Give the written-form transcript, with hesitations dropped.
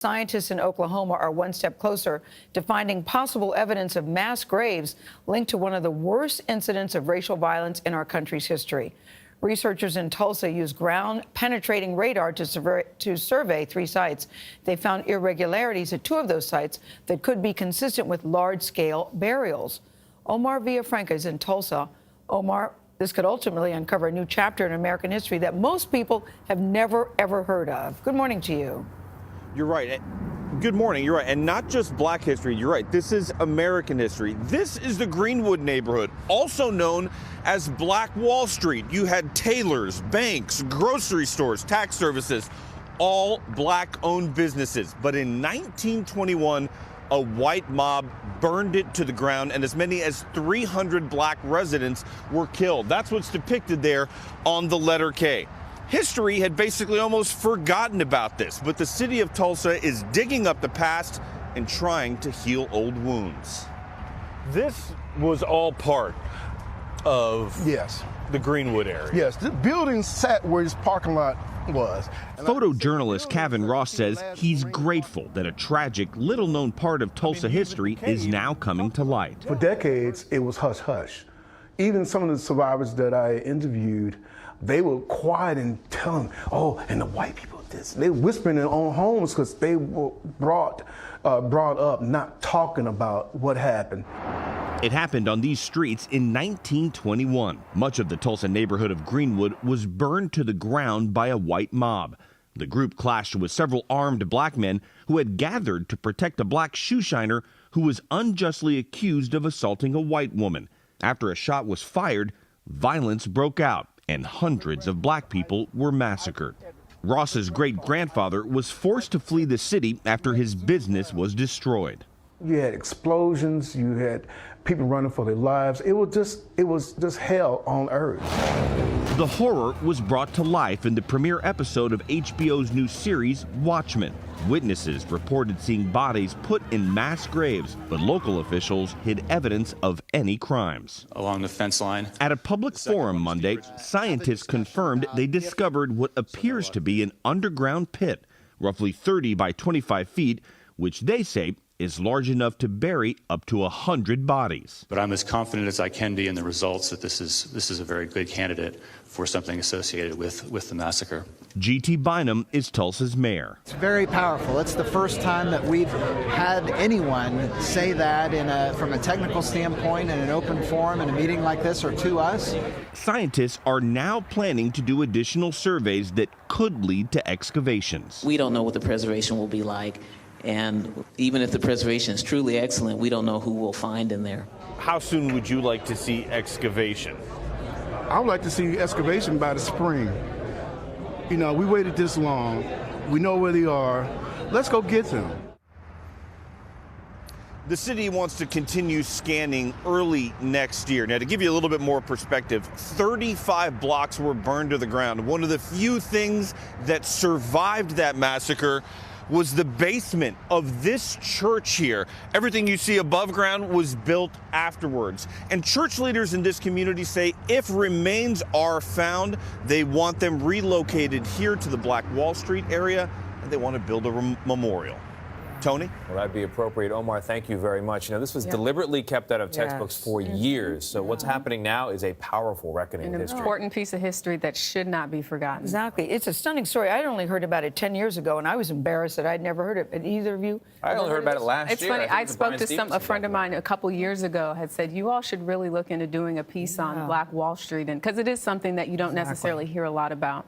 Scientists in Oklahoma are one step closer to finding possible evidence of mass graves linked to one of the worst incidents of racial violence in our country's history. Researchers in Tulsa used ground-penetrating radar to survey 3 sites. They found irregularities at 2 of those sites that could be consistent with large-scale burials. Omar Villafranca is in Tulsa. Omar, this could ultimately uncover a new chapter in American history that most people have never, ever heard of. Good morning to you. You're right. Good morning. You're right. And not just black history. You're right. This is American history. This is the Greenwood neighborhood, also known as Black Wall Street. You had tailors, banks, grocery stores, tax services, all black-owned businesses. But in 1921, a white mob burned it to the ground, and as many as 300 black residents were killed. That's what's depicted there on the letter K. History had basically almost forgotten about this, but the city of Tulsa is digging up the past and trying to heal old wounds. This was all part of the Greenwood area. Yes, the building sat where his parking lot was. Photojournalist Kevin Ross says he's grateful that a tragic, little-known part of Tulsa history is now coming to light. For decades, it was hush-hush. Even some of the survivors that I interviewed, they were quiet and telling, oh, and the white people did this. They were whispering in their own homes because they were brought up not talking about what happened. It happened on these streets in 1921. Much of the Tulsa neighborhood of Greenwood was burned to the ground by a white mob. The group clashed with several armed black men who had gathered to protect a black shoeshiner who was unjustly accused of assaulting a white woman. After a shot was fired, violence broke out, and hundreds of black people were massacred. Ross's great-grandfather was forced to flee the city after his business was destroyed. You had explosions, you had people running for their lives. It was just hell on earth. The horror was brought to life in the premiere episode of HBO's new series, Watchmen. Witnesses reported seeing bodies put in mass graves, but local officials hid evidence of any crimes. Along the fence line. At a public forum Monday, scientists confirmed they discovered what appears to be an underground pit, roughly 30 by 25 feet, which they say is large enough to bury up to 100 bodies. But I'm as confident as I can be in the results that this is a very good candidate for something associated with the massacre. G.T. Bynum is Tulsa's mayor. It's very powerful. It's the first time that we've had anyone say that from a technical standpoint in an open forum in a meeting like this or to us. Scientists are now planning to do additional surveys that could lead to excavations. We don't know what the preservation will be like. And even if the preservation is truly excellent, we don't know who we'll find in there. How soon would you like to see excavation? I would like to see excavation by the spring. You know, we waited this long. We know where they are. Let's go get them. The city wants to continue scanning early next year. Now, to give you a little bit more perspective, 35 blocks were burned to the ground. One of the few things that survived that massacre was the basement of this church here. Everything you see above ground was built afterwards. And church leaders in this community say if remains are found, they want them relocated here to the Black Wall Street area, and they want to build a memorial. Tony? Well, that'd be appropriate. Omar, thank you very much. You know, this was deliberately kept out of textbooks for years. So what's happening now is a powerful reckoning in history. An important piece of history that should not be forgotten. Exactly. It's a stunning story. I'd only heard about it 10 years ago, and I was embarrassed that I'd never heard it. But either of you? I only heard about it last year. It's funny. I spoke to a friend of mine a couple years ago had said, you all should really look into doing a piece on Black Wall Street, because it is something that you don't necessarily hear a lot about.